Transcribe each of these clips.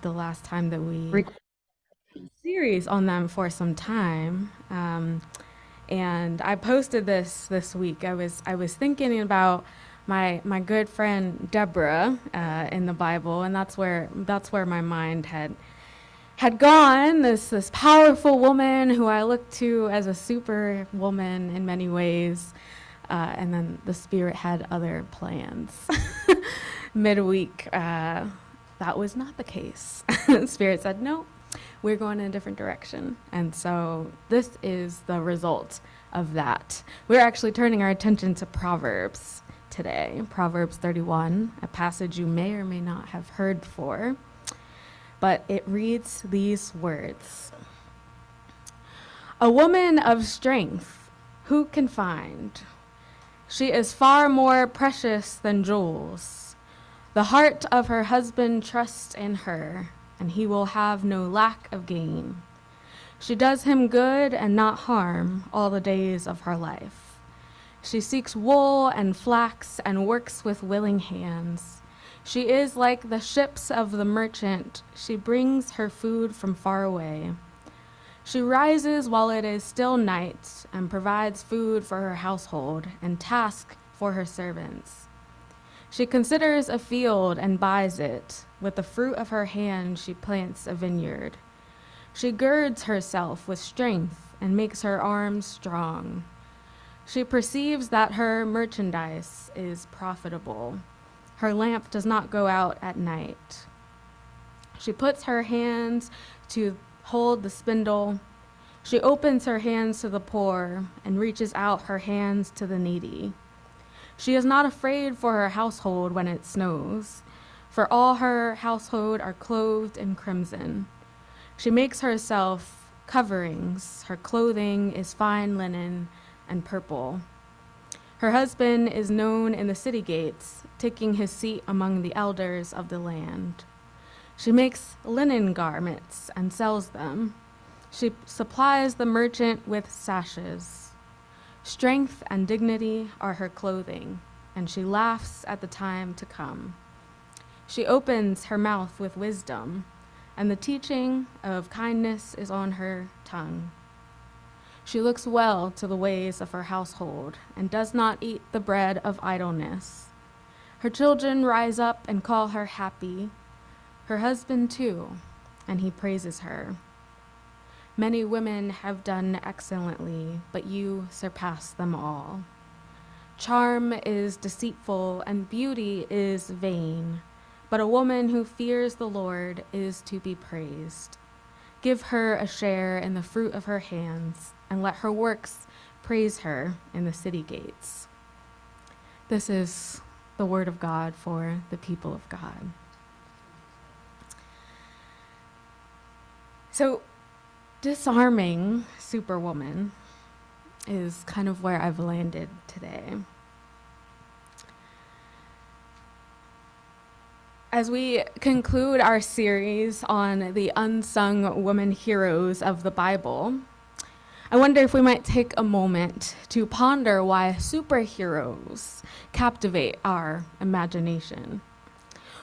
the last time that we series on them for some time. And I posted this week. I was thinking about my good friend Deborah in the Bible, and that's where my mind had gone. This powerful woman who I look to as a superwoman in many ways, and then the Spirit had other plans. Midweek, that was not the case. The Spirit said, no, we're going in a different direction. And so this is the result of that. We're actually turning our attention to Proverbs today. Proverbs 31, a passage you may or may not have heard before. But it reads these words. A woman of strength, who can find? She is far more precious than jewels. The heart of her husband trusts in her, and he will have no lack of gain. She does him good and not harm all the days of her life. She seeks wool and flax and works with willing hands. She is like the ships of the merchant. She brings her food from far away. She rises while it is still night and provides food for her household and task for her servants. She considers a field and buys it. With the fruit of her hand, she plants a vineyard. She girds herself with strength and makes her arms strong. She perceives that her merchandise is profitable. Her lamp does not go out at night. She puts her hands to hold the spindle. She opens her hands to the poor and reaches out her hands to the needy. She is not afraid for her household when it snows, for all her household are clothed in crimson. She makes herself coverings. Her clothing is fine linen and purple. Her husband is known in the city gates, taking his seat among the elders of the land. She makes linen garments and sells them. She supplies the merchant with sashes. Strength and dignity are her clothing, and she laughs at the time to come. She opens her mouth with wisdom, and the teaching of kindness is on her tongue. She looks well to the ways of her household and does not eat the bread of idleness. Her children rise up and call her happy, her husband too, and he praises her. Many women have done excellently, but you surpass them all. Charm is deceitful and beauty is vain, but a woman who fears the Lord is to be praised. Give her a share in the fruit of her hands, and let her works praise her in the city gates. This is the word of God for the people of God. So, disarming Superwoman is kind of where I've landed today. As we conclude our series on the unsung women heroes of the Bible, I wonder if we might take a moment to ponder why superheroes captivate our imagination.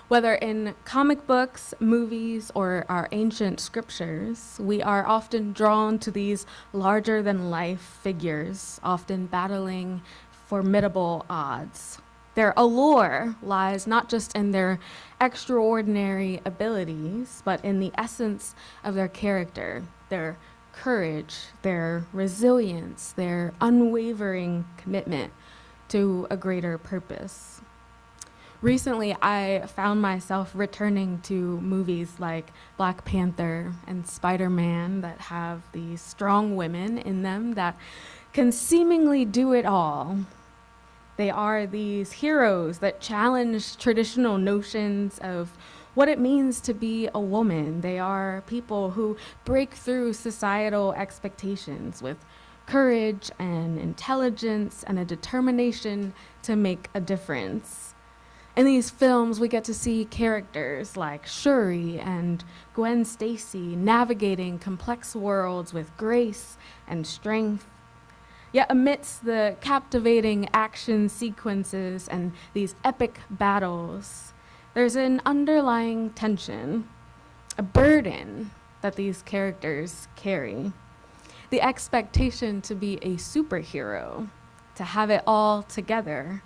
Whether in comic books, movies, or our ancient scriptures, we are often drawn to these larger-than-life figures, often battling formidable odds. Their allure lies not just in their extraordinary abilities, but in the essence of their character, their courage, their resilience, their unwavering commitment to a greater purpose. Recently, I found myself returning to movies like Black Panther and Spider-Man that have these strong women in them that can seemingly do it all. They are these heroes that challenge traditional notions of what it means to be a woman. They are people who break through societal expectations with courage and intelligence and a determination to make a difference. In these films, we get to see characters like Shuri and Gwen Stacy navigating complex worlds with grace and strength. Yet amidst the captivating action sequences and these epic battles, there's an underlying tension. a burden that these characters carry. The expectation to be a superhero, to have it all together,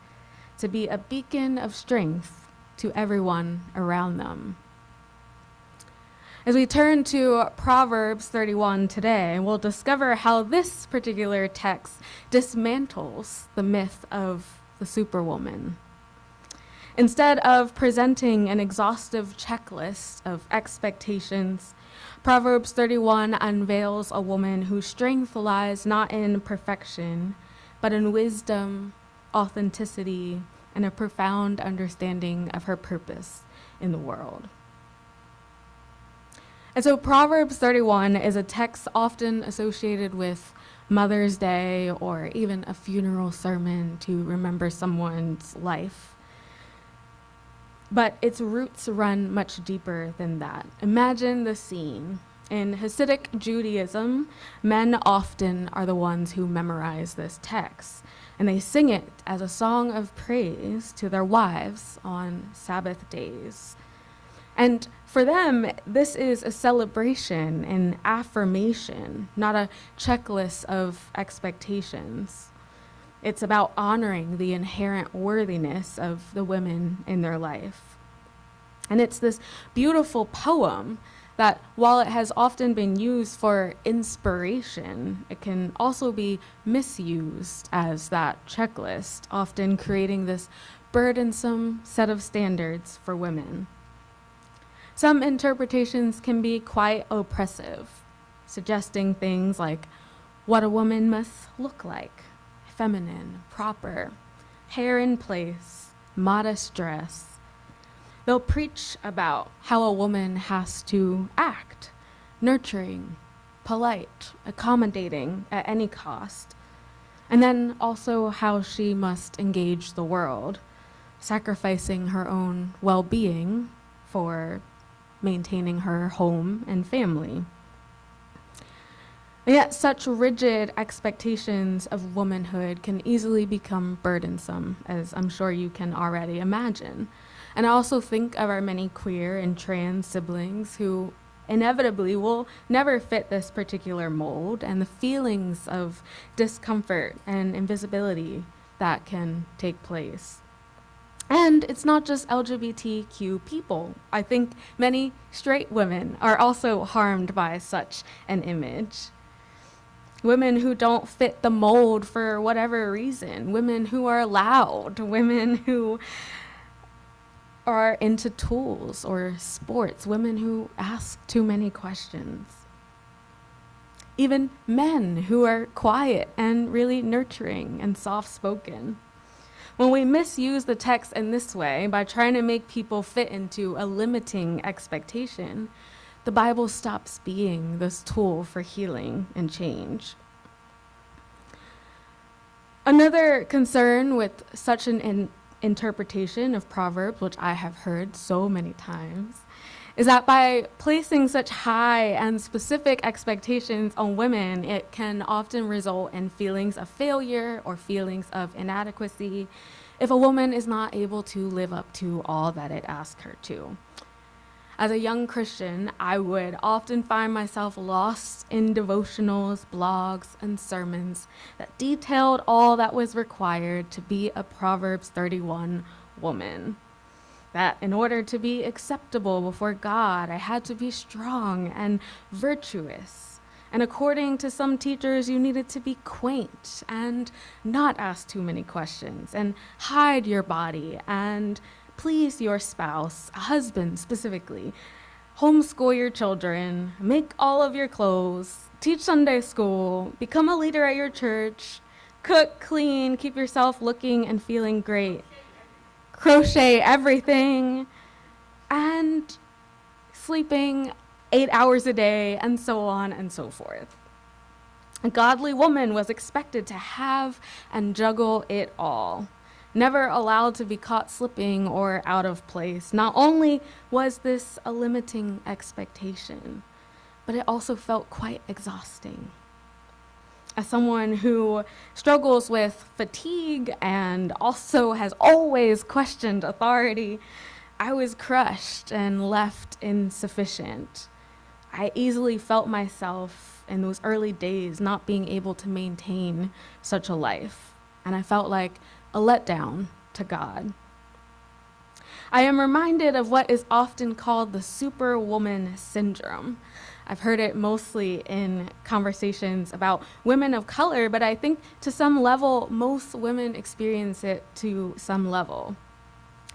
to be a beacon of strength to everyone around them. As we turn to Proverbs 31 today, we'll discover how this particular text dismantles the myth of the Superwoman. Instead of presenting an exhaustive checklist of expectations, Proverbs 31 unveils a woman whose strength lies not in perfection, but in wisdom, authenticity, and a profound understanding of her purpose in the world. And so Proverbs 31 is a text often associated with Mother's Day or even a funeral sermon to remember someone's life. But its roots run much deeper than that. Imagine the scene. In Hasidic Judaism, men often are the ones who memorize this text, and they sing it as a song of praise to their wives on Sabbath days. And for them, this is a celebration, an affirmation, not a checklist of expectations. It's about honoring the inherent worthiness of the women in their life. And it's this beautiful poem that, while it has often been used for inspiration, it can also be misused as that checklist, often creating this burdensome set of standards for women. Some interpretations can be quite oppressive, suggesting things like what a woman must look like: feminine, proper, hair in place, modest dress. They'll preach about how a woman has to act, nurturing, polite, accommodating at any cost, and then also how she must engage the world, sacrificing her own well-being for maintaining her home and family. And yet such rigid expectations of womanhood can easily become burdensome, as I'm sure you can already imagine. And I also think of our many queer and trans siblings who inevitably will never fit this particular mold, and the feelings of discomfort and invisibility that can take place. And it's not just LGBTQ people. I think many straight women are also harmed by such an image. Women who don't fit the mold for whatever reason, women who are loud, women who are into tools or sports, women who ask too many questions. Even men who are quiet and really nurturing and soft-spoken. When we misuse the text in this way, by trying to make people fit into a limiting expectation, the Bible stops being this tool for healing and change. Another concern with such an interpretation of Proverbs, which I have heard so many times, is that by placing such high and specific expectations on women, it can often result in feelings of failure or feelings of inadequacy if a woman is not able to live up to all that it asks her to. As a young Christian, I would often find myself lost in devotionals, blogs, and sermons that detailed all that was required to be a Proverbs 31 woman. That in order to be acceptable before God, I had to be strong and virtuous. And according to some teachers, you needed to be quaint and not ask too many questions and hide your body and please your spouse, a husband specifically, homeschool your children, make all of your clothes, teach Sunday school, become a leader at your church, cook, clean, keep yourself looking and feeling great, crochet everything, and sleeping 8 hours a day, and so on and so forth. A godly woman was expected to have and juggle it all, never allowed to be caught slipping or out of place. Not only was this a limiting expectation, but it also felt quite exhausting. As someone who struggles with fatigue and also has always questioned authority, I was crushed and left insufficient. I easily felt myself in those early days not being able to maintain such a life, and I felt like a letdown to God. I am reminded of what is often called the Superwoman syndrome. I've heard it mostly in conversations about women of color, but I think to some level, most women experience it to some level.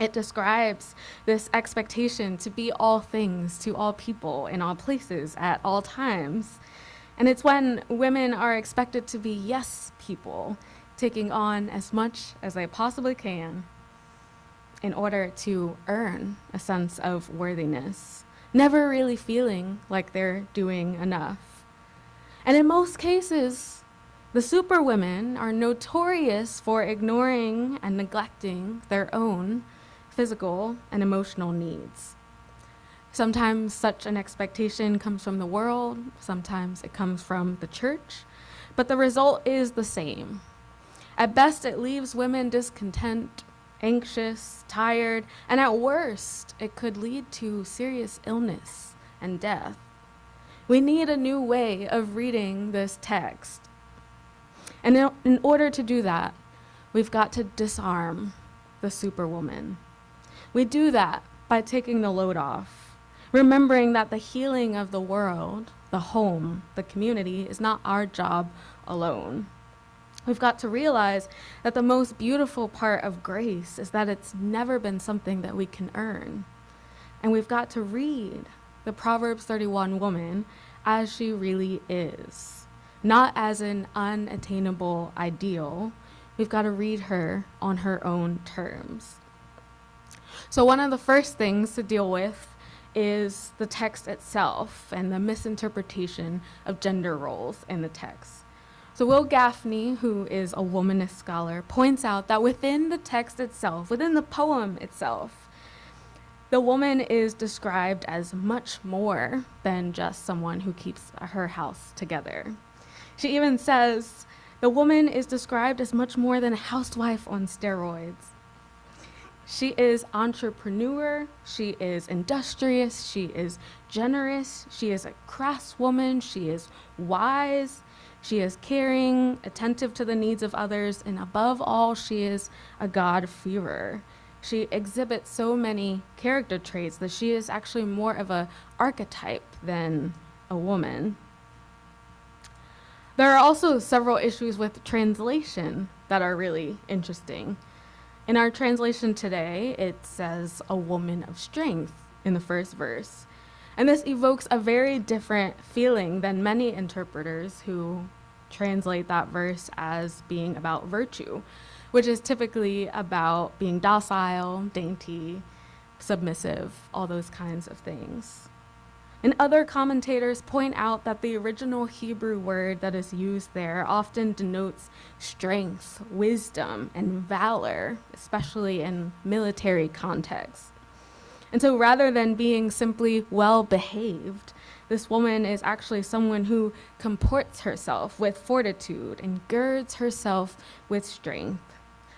It describes this expectation to be all things to all people in all places at all times. And it's when women are expected to be yes people, taking on as much as they possibly can in order to earn a sense of worthiness, never really feeling like they're doing enough. And in most cases, the superwomen are notorious for ignoring and neglecting their own physical and emotional needs. Sometimes such an expectation comes from the world, sometimes it comes from the church, but the result is the same. At best, it leaves women discontent, anxious, tired, and at worst, it could lead to serious illness and death. We need a new way of reading this text. And in order to do that, we've got to disarm the superwoman. We do that by taking the load off, remembering that the healing of the world, the home, the community, is not our job alone. We've got to realize that the most beautiful part of grace is that it's never been something that we can earn. And we've got to read the Proverbs 31 woman as she really is, not as an unattainable ideal. We've got to read her on her own terms. So one of the first things to deal with is the text itself and the misinterpretation of gender roles in the text. So Will Gaffney, who is a womanist scholar, points out that within the text itself, within the poem itself, the woman is described as much more than just someone who keeps her house together. She even says the woman is described as much more than a housewife on steroids. She is entrepreneur, she is industrious, she is generous, she is a craftswoman, she is wise, she is caring, attentive to the needs of others, and above all, she is a God-fearer. She exhibits so many character traits that she is actually more of an archetype than a woman. There are also several issues with translation that are really interesting. In our translation today, it says a woman of strength in the first verse. And this evokes a very different feeling than many interpreters who translate that verse as being about virtue, which is typically about being docile, dainty, submissive, all those kinds of things. And other commentators point out that the original Hebrew word that is used there often denotes strength, wisdom, and valor, especially in military contexts. And so rather than being simply well-behaved, this woman is actually someone who comports herself with fortitude and girds herself with strength.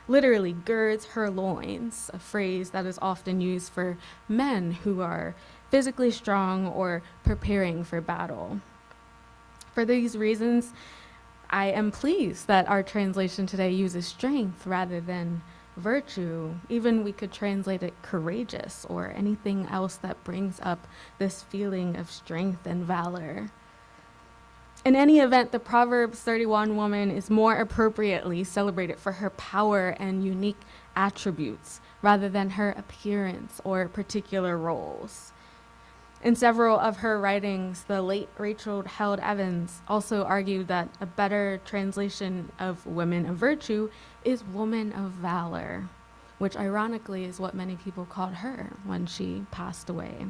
Literally girds her loins, a phrase that is often used for men who are physically strong or preparing for battle. For these reasons, I am pleased that our translation today uses strength rather than virtue. Even we could translate it courageous or anything else that brings up this feeling of strength and valor. In any event, the Proverbs 31 woman is more appropriately celebrated for her power and unique attributes rather than her appearance or particular roles. In several of her writings, the late Rachel Held Evans also argued that a better translation of women of virtue is woman of valor, which ironically is what many people called her when she passed away.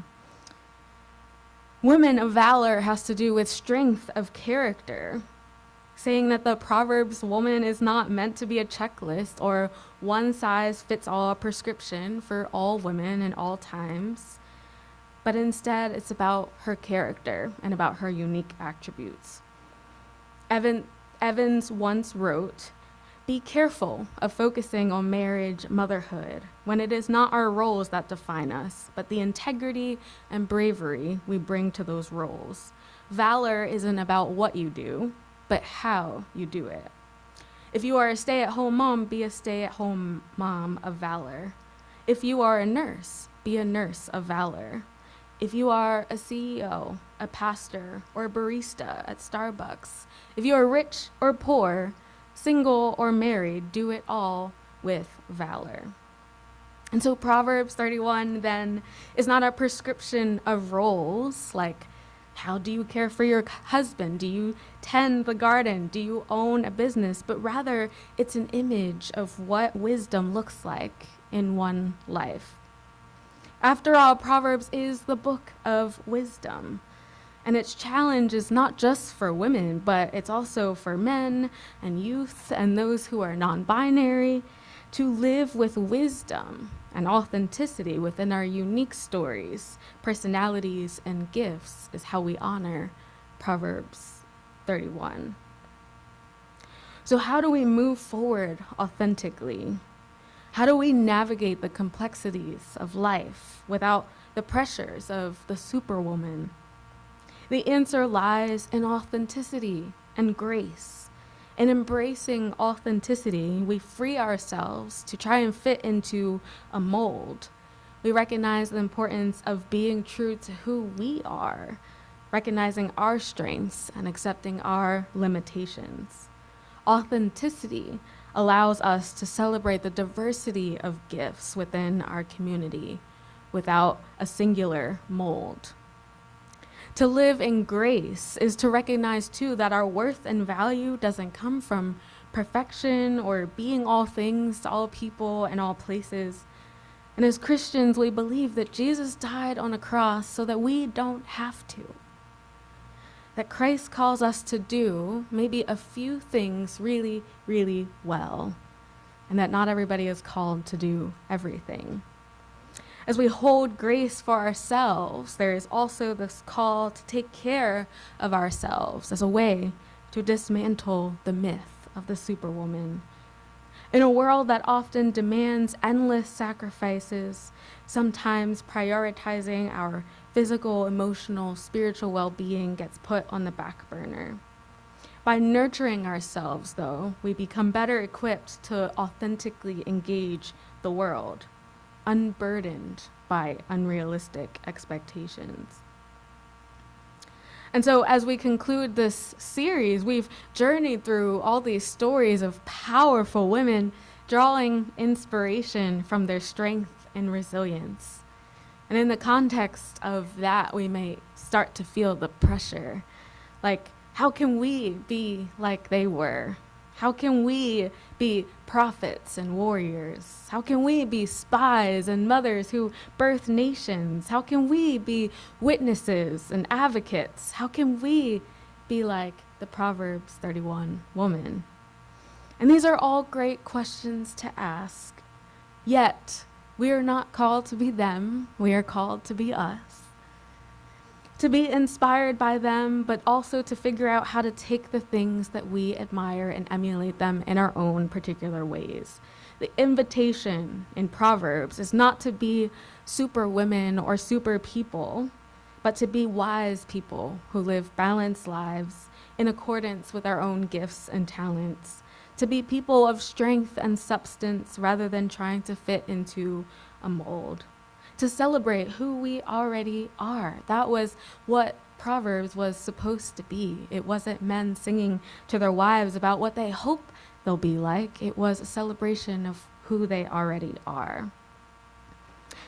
Women of valor has to do with strength of character, saying that the Proverbs woman is not meant to be a checklist or one-size-fits-all prescription for all women in all times, but instead it's about her character and about her unique attributes. Evans once wrote, Be careful of focusing on marriage, motherhood, when it is not our roles that define us, but the integrity and bravery we bring to those roles. Valor isn't about what you do, but how you do it. If you are a stay-at-home mom, be a stay-at-home mom of valor. If you are a nurse, be a nurse of valor. If you are a CEO, a pastor, or a barista at Starbucks, if you are rich or poor, single or married, do it all with valor. And so Proverbs 31 then is not a prescription of roles, like how do you care for your husband? Do you tend the garden? Do you own a business? But rather, it's an image of what wisdom looks like in one life. After all, Proverbs is the book of wisdom. And its challenge is not just for women, but it's also for men and youth and those who are non-binary to live with wisdom and authenticity within our unique stories, personalities, and gifts is how we honor Proverbs 31. So how do we move forward authentically? How do we navigate the complexities of life without the pressures of the Superwoman? The answer lies in authenticity and grace. In embracing authenticity, we free ourselves to try and fit into a mold. We recognize the importance of being true to who we are, recognizing our strengths and accepting our limitations. Authenticity allows us to celebrate the diversity of gifts within our community without a singular mold. To live in grace is to recognize, too, that our worth and value doesn't come from perfection or being all things to all people and all places. And as Christians, we believe that Jesus died on a cross so that we don't have to. That Christ calls us to do maybe a few things really, really well, and that not everybody is called to do everything. As we hold grace for ourselves, there is also this call to take care of ourselves as a way to dismantle the myth of the Superwoman. In a world that often demands endless sacrifices, sometimes prioritizing our physical, emotional, spiritual well-being gets put on the back burner. By nurturing ourselves, though, we become better equipped to authentically engage the world, unburdened by unrealistic expectations. And so as we conclude this series, we've journeyed through all these stories of powerful women drawing inspiration from their strength and resilience. And in the context of that, we may start to feel the pressure. Like, how can we be like they were? How can we be prophets and warriors? How can we be spies and mothers who birth nations? How can we be witnesses and advocates? How can we be like the Proverbs 31 woman? And these are all great questions to ask. Yet, we are not called to be them. We are called to be us. To be inspired by them, but also to figure out how to take the things that we admire and emulate them in our own particular ways. The invitation in Proverbs is not to be super women or super people, but to be wise people who live balanced lives in accordance with our own gifts and talents. To be people of strength and substance rather than trying to fit into a mold. To celebrate who we already are. That was what Proverbs was supposed to be. It wasn't men singing to their wives about what they hope they'll be like. It was a celebration of who they already are.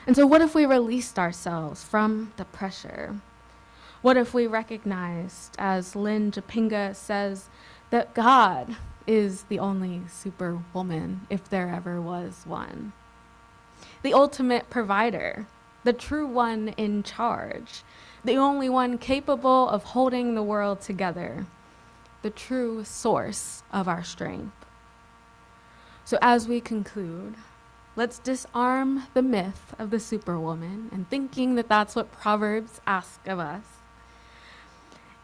And so what if we released ourselves from the pressure? What if we recognized, as Lynn Japinga says, that God is the only superwoman, if there ever was one? The ultimate provider, the true one in charge, the only one capable of holding the world together, the true source of our strength. So as we conclude, let's disarm the myth of the superwoman and thinking that that's what Proverbs ask of us.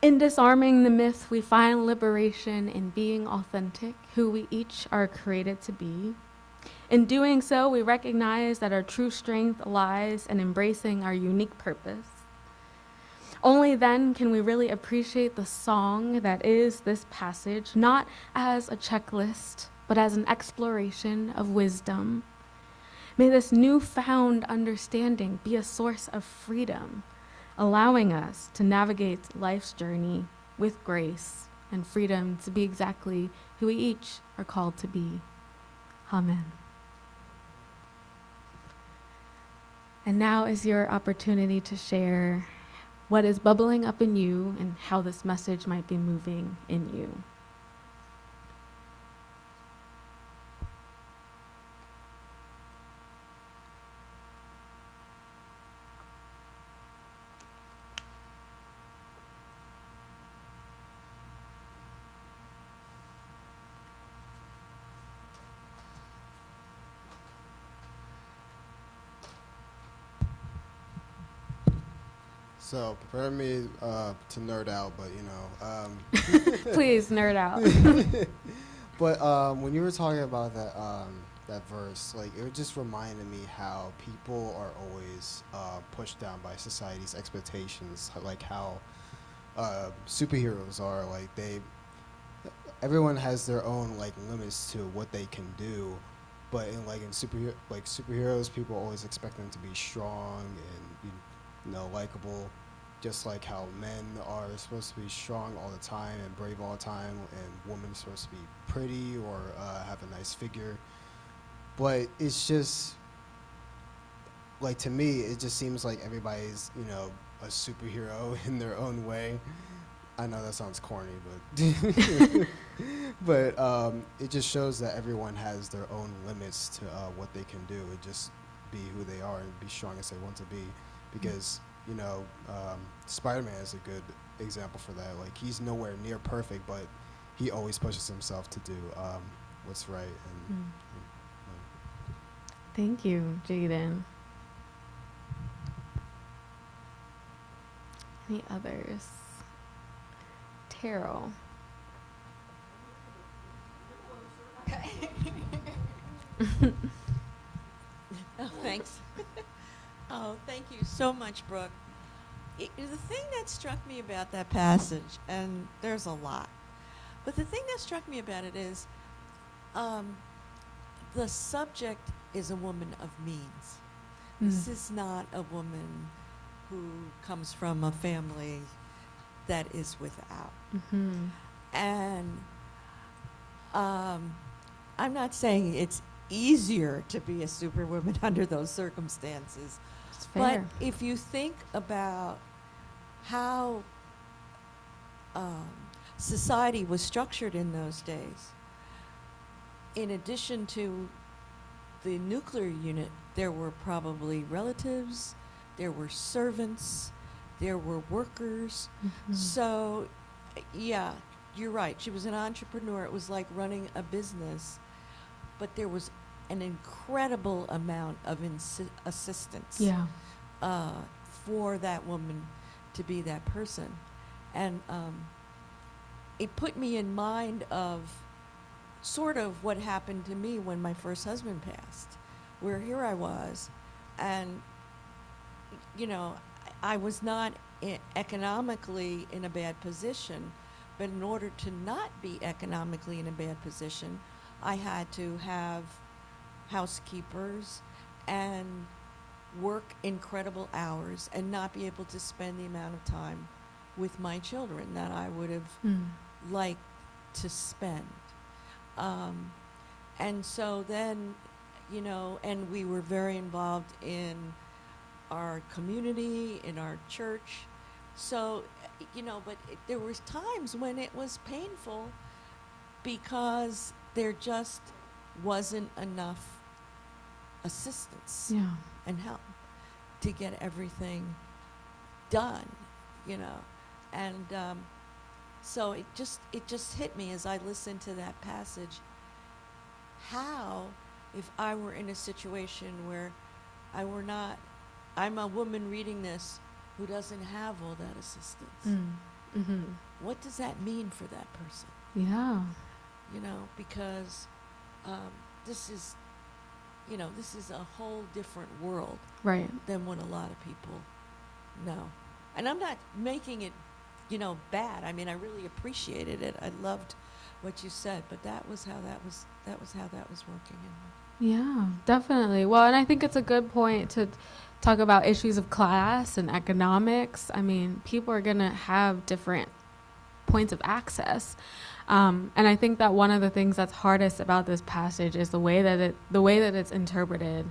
In disarming the myth, we find liberation in being authentic, who we each are created to be. In doing so, we recognize that our true strength lies in embracing our unique purpose. Only then can we really appreciate the song that is this passage, not as a checklist, but as an exploration of wisdom. May this newfound understanding be a source of freedom, allowing us to navigate life's journey with grace and freedom to be exactly who we each are called to be. Amen. And now is your opportunity to share what is bubbling up in you and how this message might be moving in you. So prepare me to nerd out, but Please nerd out. but when you were talking about that verse, like it just reminded me how people are always pushed down by society's expectations, like how superheroes are. Like everyone has their own like limits to what they can do, but in superheroes, people always expect them to be strong and likable, just like how men are supposed to be strong all the time and brave all the time, and women are supposed to be pretty or have a nice figure. But it's just like, to me, it just seems like everybody's a superhero in their own way. I know that sounds corny, but but it just shows that everyone has their own limits to what they can do, and just be who they are and be strong as they want to be. Because Spider-Man is a good example for that. Like, he's nowhere near perfect, but he always pushes himself to do what's right. And Thank you, Jaden. Any others? Terrell. Okay. Oh, thanks. Oh, thank you so much, Brooke. The thing that struck me about that passage, and there's a lot, but the thing that struck me about it is the subject is a woman of means. This is not a woman who comes from a family that is without. Mm-hmm. And I'm not saying it's easier to be a superwoman under those circumstances. It's But fair. if you think about how society was structured in those days, in addition to the nuclear unit, there were probably relatives, there were servants, there were workers. Mm-hmm. So, yeah, you're right. She was an entrepreneur. It was like running a business, but there was an incredible amount of assistance. Yeah. For that woman to be that person. And it put me in mind of sort of what happened to me when my first husband passed, where here I was, and, I was not economically in a bad position, but in order to not be economically in a bad position, I had to have housekeepers and work incredible hours and not be able to spend the amount of time with my children that I would have liked to spend. And so then, and we were very involved in our community, in our church. So, but there was times when it was painful because there just wasn't enough assistance and help to get everything done, and so it just hit me as I listened to that passage. How, if I were in a situation where I'm a woman reading this who doesn't have all that assistance, Mm-hmm. What does that mean for that person? Yeah. Because um, this is, this is a whole different world Right. than what a lot of people know. And I'm not making it, bad. I mean, I really appreciated it. I loved what you said, but that was how that was working in Yeah, definitely. Well, and I think it's a good point to talk about issues of class and economics. I mean, people are going to have different points of access. And I think that one of the things that's hardest about this passage is the way that it's interpreted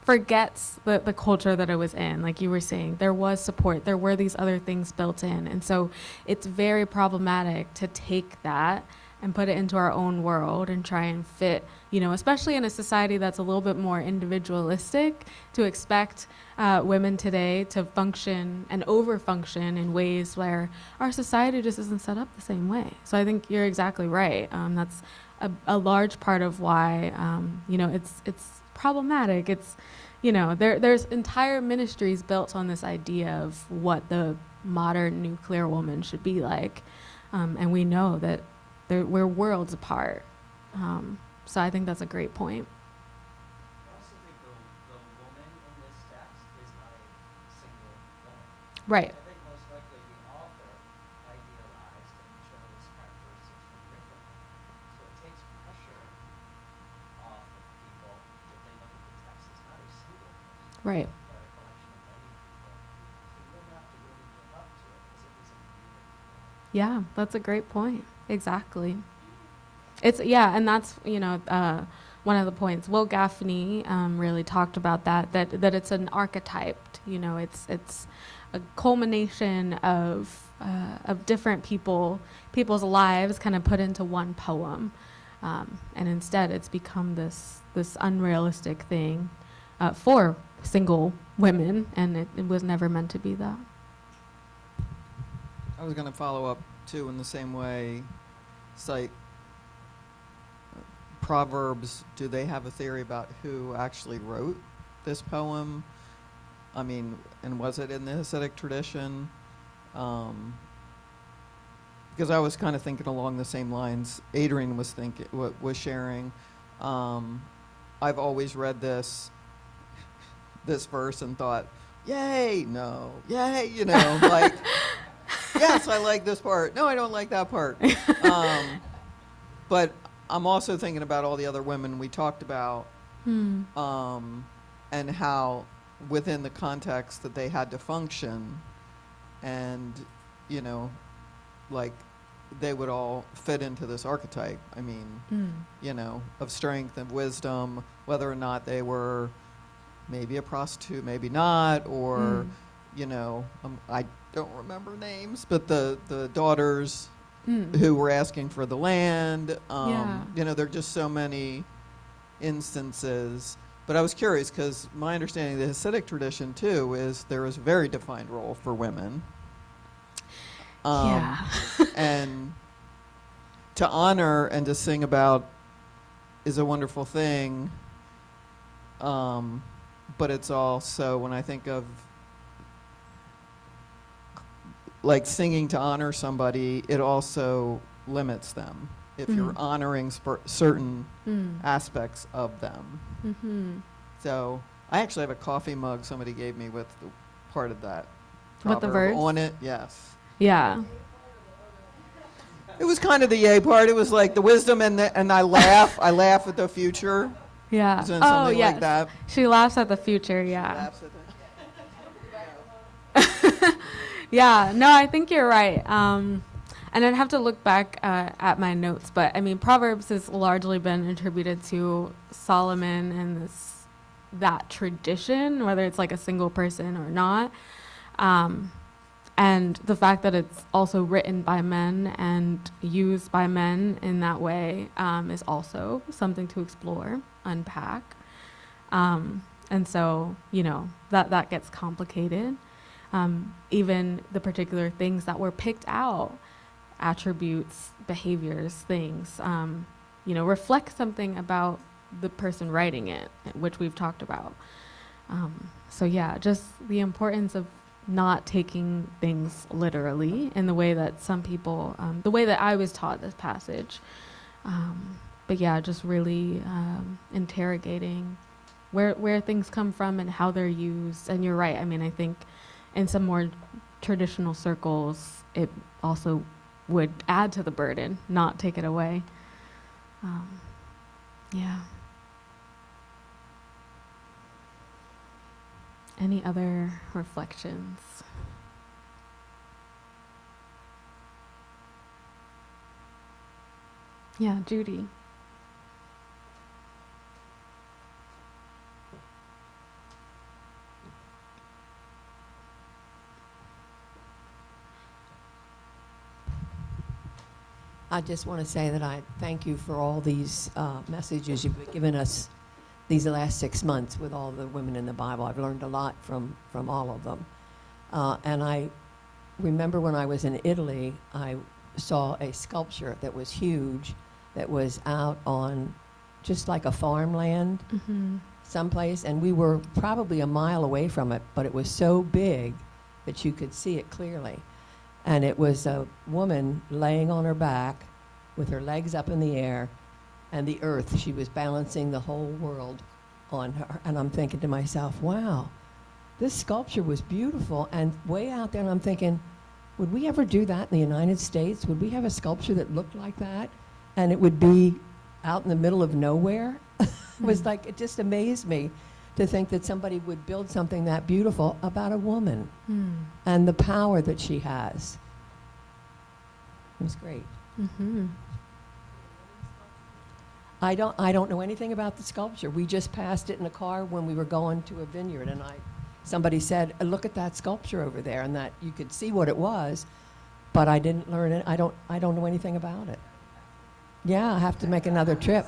forgets the culture that it was in. Like you were saying, there was support, there were these other things built in. And so it's very problematic to take that and put it into our own world and try and fit, especially in a society that's a little bit more individualistic, to expect women today to function and overfunction in ways where our society just isn't set up the same way. So I think you're exactly right. That's a large part of why, it's problematic. It's, there's entire ministries built on this idea of what the modern nuclear woman should be like. And we know that we're worlds apart. So I think that's a great point. I also think the woman in this text is not a single woman. Right. I think most likely the author idealized and chose characteristics from different women. So it takes pressure off of people if they look at the text. It's not a single woman, Right. but a collection of many people. So you don't have to really live up to it because it is a community. Yeah, that's a great point. Exactly. And that's, one of the points. Will Gaffney really talked about that it's an archetype. It's a culmination of different people's lives kind of put into one poem. And instead it's become this unrealistic thing for single women, and it was never meant to be that. I was going to follow up too in the same way. Cite Proverbs. Do they have a theory about who actually wrote this poem? I mean, and was it in the Hasidic tradition? Because I was kind of thinking along the same lines Adrian was sharing. I've always read this verse and thought, yay, no, yay, like, yes, I like this part. No, I don't like that part. But I'm also thinking about all the other women we talked about, and how within the context that they had to function, and, like they would all fit into this archetype. I mean, of strength and wisdom, whether or not they were maybe a prostitute, maybe not, or, I don't remember names, but the daughters who were asking for the land. There are just so many instances. But I was curious because my understanding of the Hasidic tradition too is there is a very defined role for women. And to honor and to sing about is a wonderful thing. But it's also, when I think of like singing to honor somebody, it also limits them if you're honoring certain aspects of them. So I actually have a coffee mug somebody gave me with part of that With the verse? on it. Yes. Yeah. It was kind of the yay part. It was like the wisdom and I laugh. I laugh at the future. Yeah. Isn't it something yes. like that? She laughs at the future, yeah. Laughs at Yeah, no, I think you're right. And I'd have to look back at my notes, but I mean, Proverbs has largely been attributed to Solomon and that tradition, whether it's like a single person or not. And the fact that it's also written by men and used by men in that way is also something to explore, unpack. And so, that gets complicated. Even the particular things that were picked out, attributes, behaviors, things, reflect something about the person writing it, which we've talked about. So yeah, just the importance of not taking things literally in the way that some people, the way that I was taught this passage. But yeah, just really interrogating where things come from and how they're used. And you're right. I mean, I think in some more traditional circles, it also would add to the burden, not take it away. Yeah. Any other reflections? Yeah, Judy. I just want to say that I thank you for all these messages you've given us these last 6 months with all the women in the Bible. I've learned a lot from all of them. And I remember when I was in Italy, I saw a sculpture that was huge, that was out on just like a farmland someplace, and we were probably a mile away from it, but it was so big that you could see it clearly. And it was a woman laying on her back with her legs up in the air and the earth. She was balancing the whole world on her. And I'm thinking to myself, wow, this sculpture was beautiful. And way out there, and I'm thinking, would we ever do that in the United States? Would we have a sculpture that looked like that? And it would be out in the middle of nowhere? It was like, it just amazed me to think that somebody would build something that beautiful about a woman and the power that she has. It was great. I don't know anything about the sculpture. We just passed it in a car when we were going to a vineyard, and somebody said, "Look at that sculpture over there," and that you could see what it was, but I didn't learn it. I don't know anything about it. Yeah, I have to make another trip.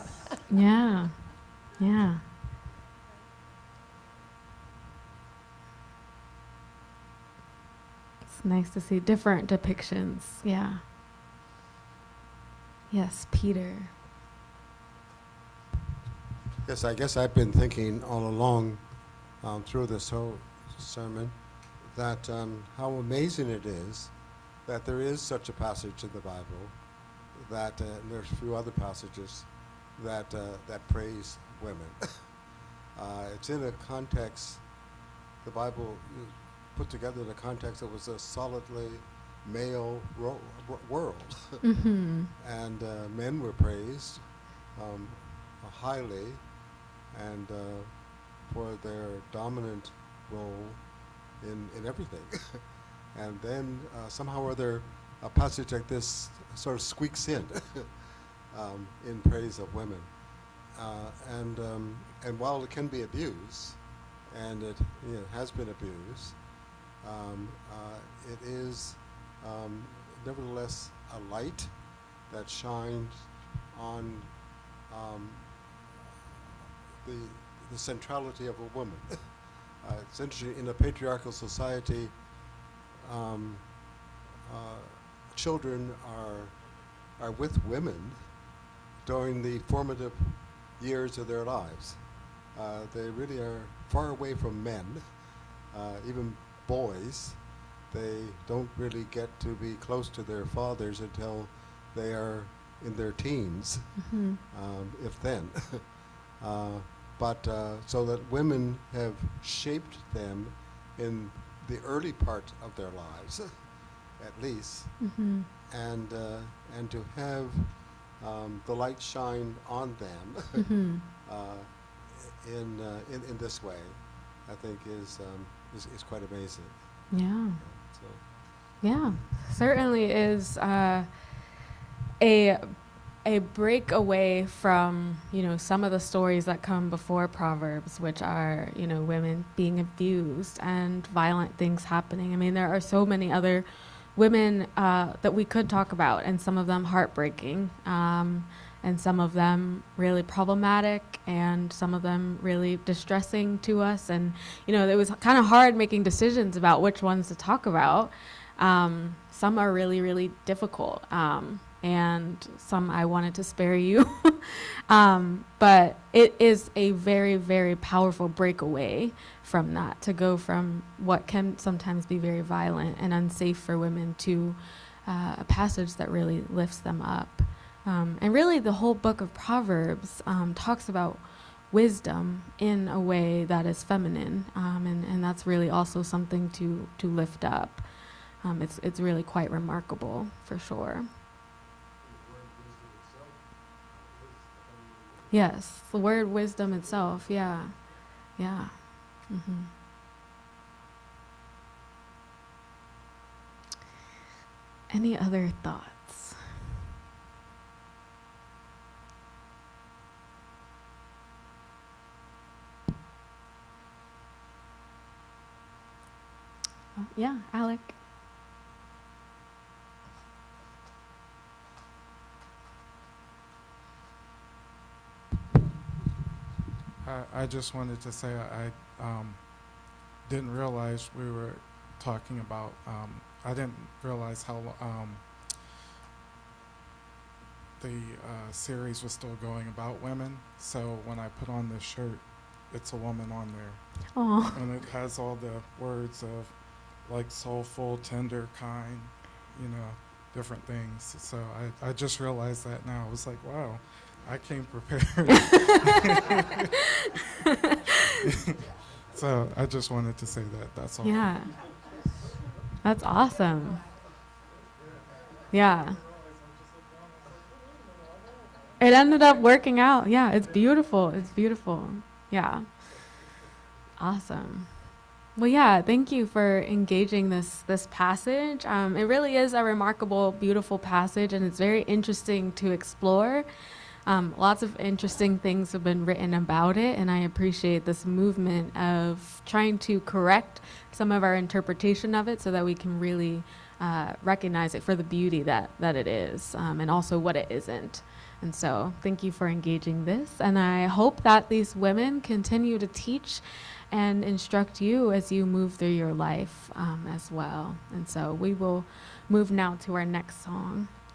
Yeah. Yeah. It's nice to see different depictions. Yeah. Yes, Peter. Yes, I guess I've been thinking all along through this whole sermon that how amazing it is that there is such a passage in the Bible, that there's a few other passages that praise women. It's in a context, the Bible put together in a context that was a solidly male world. And men were praised highly and for their dominant role in everything. And then somehow or other, a passage like this sort of squeaks in praise of women. And while it can be abused, and it has been abused, it is nevertheless a light that shines on the centrality of a woman. It's interesting, in a patriarchal society, children are with women during the formative years of their lives. They really are far away from men, even boys. They don't really get to be close to their fathers until they are in their teens, if then. But so that women have shaped them in the early part of their lives, at least, and to have the light shine on them in this way, I think is quite amazing. Yeah. So. Yeah, certainly is a break away from, some of the stories that come before Proverbs, which are, women being abused and violent things happening. I mean, there are so many other women that we could talk about, and some of them heartbreaking, and some of them really problematic, and some of them really distressing to us. And, it was kind of hard making decisions about which ones to talk about. Some are really, really difficult. and some I wanted to spare you. But it is a very, very powerful breakaway from that, to go from what can sometimes be very violent and unsafe for women to a passage that really lifts them up. And really, the whole book of Proverbs talks about wisdom in a way that is feminine, and that's really also something to lift up. It's really quite remarkable, for sure. Yes, the word wisdom itself, yeah. Yeah. hmm Any other thoughts? Oh, yeah, Alec. I just wanted to say I didn't realize we were talking about, I didn't realize how the series was still going about women. So when I put on this shirt, it's a woman on there. Oh, And it has all the words of like soulful, tender, kind, you know, different things. So I just realized that now. I was like, wow, I came prepared. So I just wanted to say that. That's all. yeah. That's awesome. Yeah. It ended up working out. Yeah, it's beautiful. It's beautiful. Yeah. Awesome. Well, yeah, thank you for engaging this passage. It really is a remarkable, beautiful passage, and it's very interesting to explore. Lots of interesting things have been written about it, and I appreciate this movement of trying to correct some of our interpretation of it so that we can really recognize it for the beauty that it is, and also what it isn't. And so thank you for engaging this, and I hope that these women continue to teach and instruct you as you move through your life as well. And so we will move now to our next song.